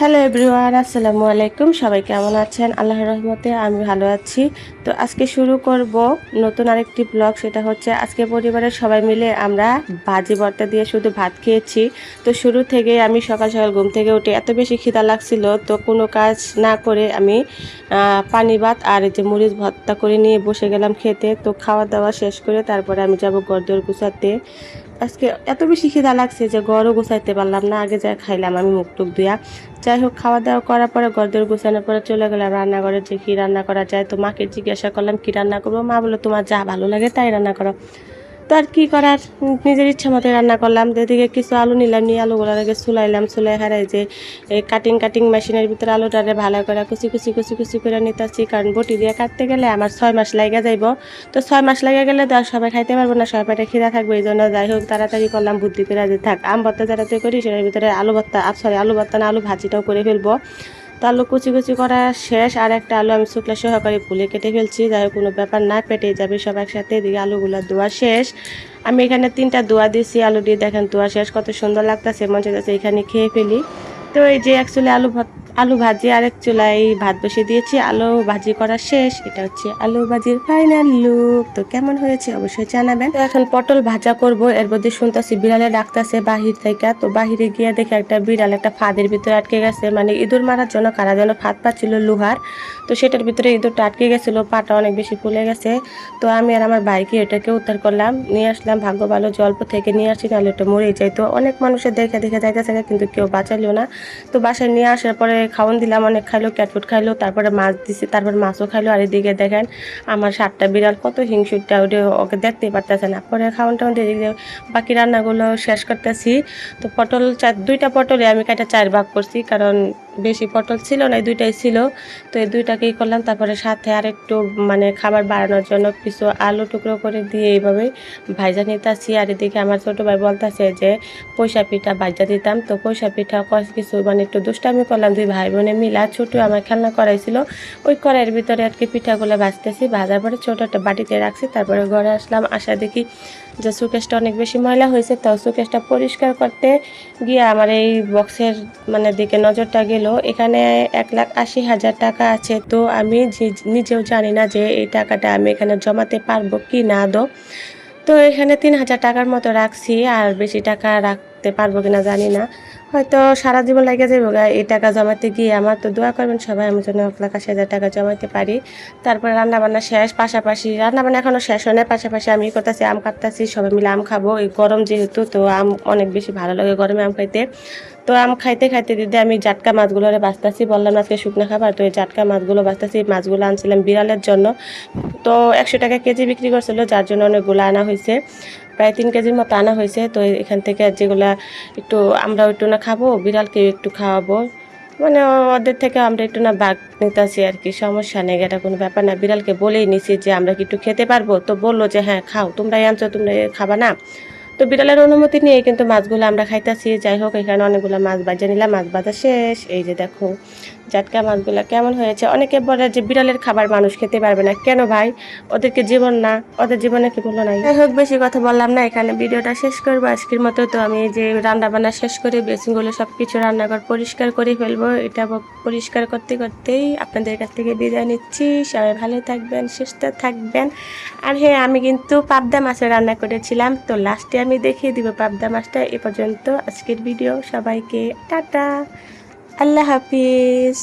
Hello everyone, আসসালামু আলাইকুম। সবাই কেমন আছেন? আল্লাহর রহমতে আমি ভালো আছি। তো আজকে শুরু করব নতুন আরেকটি ব্লগ। সেটা হচ্ছে আজকে পরিবারের সবাই মিলে আমরা ভাজি ভর্তা দিয়ে শুধু ভাত খেয়েছি। তো শুরু থেকে আমি সকাল সকাল ঘুম থেকে উঠে এত বেশি খিদা লাগছিল, তো কোনো কাজ না করে আমি পানি ভাত আর এই যে মরিচ ভর্তা করে নিয়ে বসে গেলাম খেতে। তো খাওয়া দাওয়া শেষ করে তারপরে আমি যাব ঘরদোর গুছাতে। আজকে এত বেশি খিদা লাগছে যে ঘরও গুছাইতে পারলাম না। আগে যা খাইলাম আমি মুখ টুক ধুয়া। যাই হোক, খাওয়া দাওয়া করার পরে ঘরদোর গোছানোর পরে চলে গেলাম রান্নাঘরে, যে কী রান্না করা যায়। তো মাকে জিজ্ঞাসা করলাম কী রান্না করবো। মা বললো তোমার যা ভালো লাগে তাই রান্না করো। তো আর কী করার, নিজের ইচ্ছা মতো রান্না করলাম। এদিকে কিছু আলু নিলাম, নিয়ে আলুগুলো আগে চুলাইলাম। চুলাই হারাই যে এই কাটিং মেশিনের ভিতরে আলুটারে ভালো করে কুচি কুচি কুচি কুচি করে নিতেছি, কারণ বটি দিয়ে কাটতে গেলে আমার 6 মাস লাগে যাইব। তো 6 মাস লাগে গেলে তো আর সবাই খাইতে পারবো না, সবাই পেটে খিদা থাকবে। এই জন্য যাই হোক তাড়াতাড়ি করলাম, বুদ্ধি করে যে থাক আম ভর্তা তাড়াতাড়ি করি, সেটার ভিতরে আলু ভর্তা না আলু ভাজিটাও করে ফেলবো। তো আলু কুচি কুচি করা শেষ, আর একটা আলু আমি শুকলা সহকারে ভুলে কেটে ফেলছি। যাই হোক, কোনো ব্যাপার না, পেটে যাবে সব একসাথে। এদিকে আলুগুলো ধোয়া শেষ। আমি এখানে 3টা ধোয়া দিয়েছি, আলু দিয়ে দেখেন ধোয়া শেষ, কত সুন্দর লাগতেছে, মনে হচ্ছে এখানে খেয়ে ফেলি। তো এই যে এক চুলে আলু ভাজি, আর এক চুলায় ভাত বসিয়ে দিয়েছি। আলু ভাজি করা শেষ। এটা হচ্ছে আলু ভাজির ফাইনাল লুক। তো কেমন হয়েছে অবশ্যই জানাবেন। তো এখন পটল ভাজা করব। এর মধ্যে শুনতেছি বিড়ালে ডাকতেছে বাহির থেকে। তো বাহিরে গিয়ে দেখে একটা বিড়াল একটা ফাঁদের ভিতরে আটকে গেছে, মানে ইঁদুর মারার জন্য কারা যেন ফাঁদ পাচ্ছিল লোহার। তো সেটার ভিতরে ইঁদুরটা আটকে গেছিল, পাটা অনেক বেশি ফুলে গেছে। তো আমি আর আমার ভাইকে এটাকে উদ্ধার করলাম, নিয়ে আসলাম। ভাগ্য ভালো জল্প থেকে নিয়ে আসি, নাহলে এটা মরেই যায়। তো অনেক মানুষের দেখে দেখে যাইতেছে, কিন্তু কেউ বাঁচালো না। তো বাসায় নিয়ে আসার পরে খাওয়ান দিলাম, অনেক খাইলো, ক্যাটফুট খাইলো, তারপরে মাছ দিছি, তারপর মাছও খাইলো। আর এদিকে দেখেন আমার 7টা বিড়াল কত হিংসুটটা, ওকে দেখতেই পারতেছে না। পরে খাওয়ান টাউন দিয়ে বাকি রান্নাগুলো শেষ করতেছি। তো পটল 2টা পটলে আমি কাটা 4 ভাগ করছি, কারণ বেশি পটল ছিল না, 2টাই ছিল। তো এই 2টাকেই করলাম। তারপরে সাথে আর একটু মানে খাবার বাড়ানোর জন্য কিছু আলু টুকরো করে দিয়ে এইভাবে ভাজা নিতেছি। আর এদিকে আমার ছোটো ভাই বলতেছে যে পয়সা পিঠা ভাজা দিতাম। তো পয়সা পিঠা কিছু মানে একটু দুষ্টামি করলাম, 2 ভাই বোনে মিলা। ছোটো আমার খেলনা করাইছিল, ওই কড়াইয়ের ভিতরে আর কি পিঠাগুলো ভাজতেছি। ভাজার পরে ছোটো একটা বাটিতে রাখছি। তারপরে ঘরে আসলাম, আসা দেখি যে সুকেশটা অনেক বেশি ময়লা হয়েছে। তো সুকেশটা পরিষ্কার করতে গিয়ে আমার এই বক্সের মানে দিকে নজরটা গেল। এখানে 1,80,000 টাকা আছে। তো আমি নিজেও জানি না যে এই টাকাটা আমি এখানে জমাতে পারবো কি না দো। তো এখানে 3,000 টাকার মতো রাখছি, আর বেশি টাকা রাখতে পারবো কিনা জানি না, হয়তো সারা জীবন লাগে যাবো এই টাকা জমাতে গিয়ে। আমার তো দোয়া করবেন সবাই, আমি যেন 1,80,000 টাকা জমাতে পারি। তারপর রান্নাবান্না শেষ, পাশাপাশি রান্নাবান্না এখনও শেষ হয় না, পাশাপাশি আমি করতেছি আম কাটতেছি, সবাই মিলে আম খাবো। এই গরম যেহেতু, তো আম অনেক বেশি ভালো লাগে গরমে আম খাইতে। তো আম খাইতে খাইতে দিদি আমি জাটকা মাছগুলো বাঁচতেছি, বললাম আজকে শুকনো খাবার। তো এই জাটকা মাছগুলো বাঁচতেছি। মাছগুলো আনছিলাম বিড়ালের জন্য। তো 100 টাকা কেজি বিক্রি করছিল, যার জন্য অনেকগুলো আনা হয়েছে, প্রায় 3 কেজির মতো আনা হয়েছে। তো এখান থেকে যেগুলা একটু আমরাও একটু না খাবো, বিড়ালকে একটু খাওয়াবো, মানে ওদের থেকে আমরা একটু না ভাগ নিতেছি আর কি। সমস্যা নেই, এটা কোনো ব্যাপার না। বিড়ালকে বলেই নিছি যে আমরা কি একটু খেতে পারবো। তো বললো যে হ্যাঁ খাও, তোমরাই আনছো, তোমরা খাবা না। তো বিড়ালের অনুমতি নিয়ে কিন্তু মাছগুলো আমরা খাইতেছি। যাই হোক, এখানে অনেকগুলো মাছ ভাজা নিলাম, মাছ ভাজা শেষ। এই যে দেখো জাটকা মাছগুলো কেমন হয়েছে। অনেকে বলে যে বিড়ালের খাবার মানুষ খেতে পারবে না, কেন ভাই? ওদেরকে জীবন না, ওদের জীবনে কি বলো নাই? যাই হোক, বেশি কথা বললাম না, এখানে ভিডিওটা শেষ করবো আজকের মতো। তো আমি এই যে রান্না বান্না শেষ করে বেসিনগুলো সব কিছু রান্নাঘর পরিষ্কার করে ফেলবো। এটা পরিষ্কার করতে করতেই আপনাদের কাছ থেকে বিদায় নিচ্ছি। সবাই ভালো থাকবেন, সুস্থ থাকবেন। আর হ্যাঁ, আমি কিন্তু পাবদা মাছের রান্না করেছিলাম, তো লাস্টে আমি দেখিয়ে দিব পাবদা মাছটা। এ পর্যন্ত আজকের ভিডিও, সবাইকে টাটা, আল্লাহ হাফিজ।